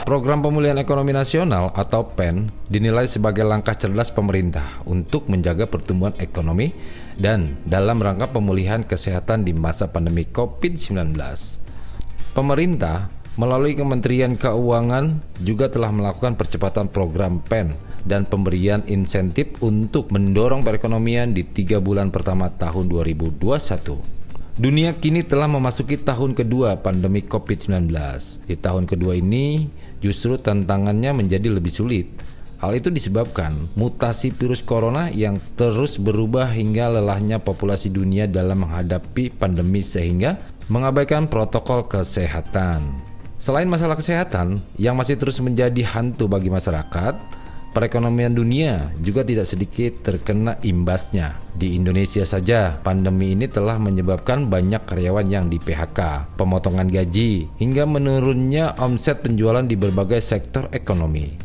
Program Pemulihan Ekonomi Nasional atau PEN dinilai sebagai langkah cerdas pemerintah untuk menjaga pertumbuhan ekonomi dan dalam rangka pemulihan kesehatan di masa pandemi COVID-19. Pemerintah melalui Kementerian Keuangan juga telah melakukan percepatan program PEN dan pemberian insentif untuk mendorong perekonomian di 3 bulan pertama tahun 2021. Dunia kini telah memasuki tahun kedua pandemi COVID-19. Di tahun kedua ini, justru tantangannya menjadi lebih sulit. Hal itu disebabkan mutasi virus corona yang terus berubah hingga lelahnya populasi dunia dalam menghadapi pandemi sehingga mengabaikan protokol kesehatan. Selain masalah kesehatan yang masih terus menjadi hantu bagi masyarakat, perekonomian dunia juga tidak sedikit terkena imbasnya. Di Indonesia saja, pandemi ini telah menyebabkan banyak karyawan yang di-PHK, pemotongan gaji, hingga menurunnya omset penjualan di berbagai sektor ekonomi.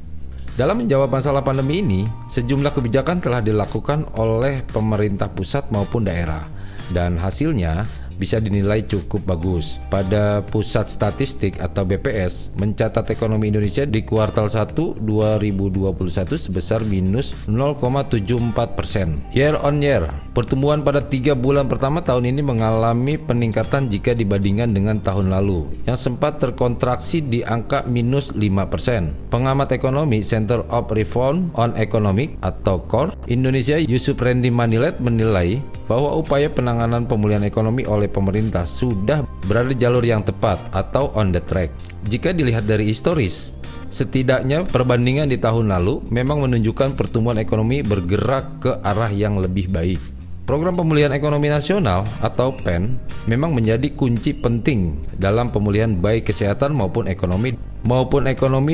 Dalam menjawab masalah pandemi ini, sejumlah kebijakan telah dilakukan oleh pemerintah pusat maupun daerah, dan hasilnya bisa dinilai cukup bagus. Pada Pusat Statistik atau BPS mencatat ekonomi Indonesia di kuartal 1 2021 sebesar minus 0,74%. Year on year, pertumbuhan pada 3 bulan pertama tahun ini mengalami peningkatan jika dibandingkan dengan tahun lalu yang sempat terkontraksi di angka minus 5%. Pengamat ekonomi Center of Reform on Economic atau CORE Indonesia Yusuf Randy Manilet menilai bahwa upaya penanganan pemulihan ekonomi oleh pemerintah sudah berada di jalur yang tepat atau on the track. Jika dilihat dari historis, setidaknya perbandingan di tahun lalu memang menunjukkan pertumbuhan ekonomi bergerak ke arah yang lebih baik. Program Pemulihan Ekonomi Nasional atau PEN memang menjadi kunci penting dalam pemulihan baik kesehatan maupun ekonomi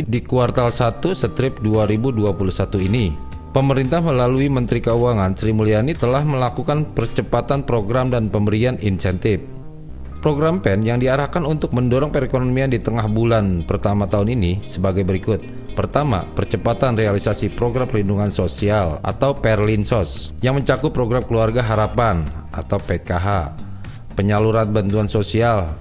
di kuartal 1/2021 ini. Pemerintah melalui Menteri Keuangan Sri Mulyani telah melakukan percepatan program dan pemberian insentif. Program PEN yang diarahkan untuk mendorong perekonomian di tengah bulan pertama tahun ini sebagai berikut. Pertama, percepatan realisasi program perlindungan sosial atau Perlinsos yang mencakup program Keluarga Harapan atau PKH, penyaluran bantuan sosial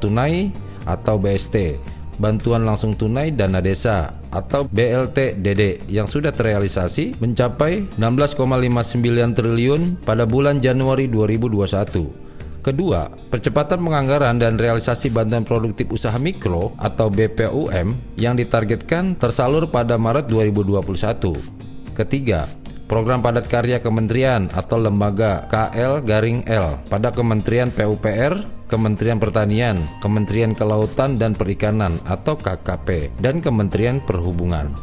tunai atau BST, bantuan langsung tunai dana desa atau BLT-DD yang sudah terrealisasi mencapai 16,59 triliun pada bulan Januari 2021. Kedua, percepatan penganggaran dan realisasi bantuan produktif usaha mikro atau BPUM yang ditargetkan tersalur pada Maret 2021. Ketiga, program padat karya kementerian atau lembaga KL-L pada Kementerian PUPR, Kementerian Pertanian, Kementerian Kelautan dan Perikanan atau KKP, dan Kementerian Perhubungan.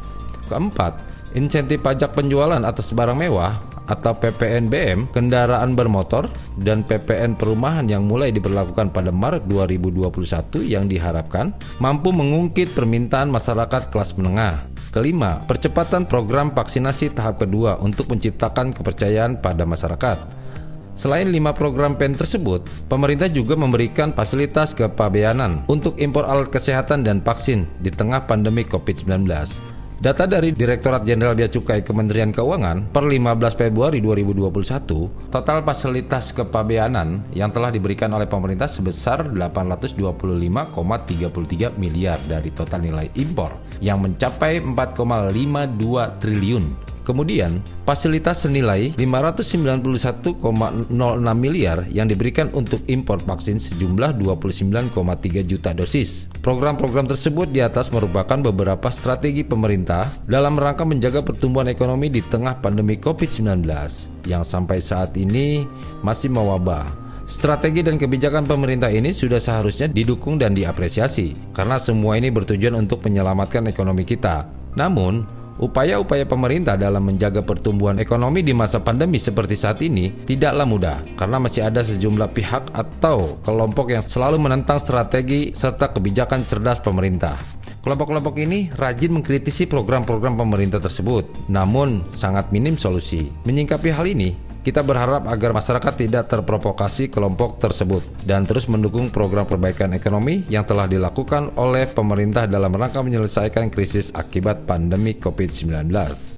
Keempat, insentif pajak penjualan atas barang mewah atau PPNBM, kendaraan bermotor, dan PPN perumahan yang mulai diberlakukan pada Maret 2021 yang diharapkan mampu mengungkit permintaan masyarakat kelas menengah. Kelima, percepatan program vaksinasi tahap kedua untuk menciptakan kepercayaan pada masyarakat. Selain 5 program PEN tersebut, pemerintah juga memberikan fasilitas kepabeanan untuk impor alat kesehatan dan vaksin di tengah pandemi COVID-19. Data dari Direktorat Jenderal Bea Cukai Kementerian Keuangan per 15 Februari 2021, total fasilitas kepabeanan yang telah diberikan oleh pemerintah sebesar 825,33 miliar dari total nilai impor yang mencapai 4,52 triliun. Kemudian, fasilitas senilai 591,06 miliar yang diberikan untuk impor vaksin sejumlah 29,3 juta dosis. Program-program tersebut di atas merupakan beberapa strategi pemerintah dalam rangka menjaga pertumbuhan ekonomi di tengah pandemi COVID-19 yang sampai saat ini masih mewabah. Strategi dan kebijakan pemerintah ini sudah seharusnya didukung dan diapresiasi karena semua ini bertujuan untuk menyelamatkan ekonomi kita. Namun, upaya-upaya pemerintah dalam menjaga pertumbuhan ekonomi di masa pandemi seperti saat ini tidaklah mudah karena masih ada sejumlah pihak atau kelompok yang selalu menentang strategi serta kebijakan cerdas pemerintah. Kelompok-kelompok ini rajin mengkritisi program-program pemerintah tersebut, namun sangat minim solusi. Menyikapi hal ini, kita berharap agar masyarakat tidak terprovokasi kelompok tersebut dan terus mendukung program perbaikan ekonomi yang telah dilakukan oleh pemerintah dalam rangka menyelesaikan krisis akibat pandemi COVID-19.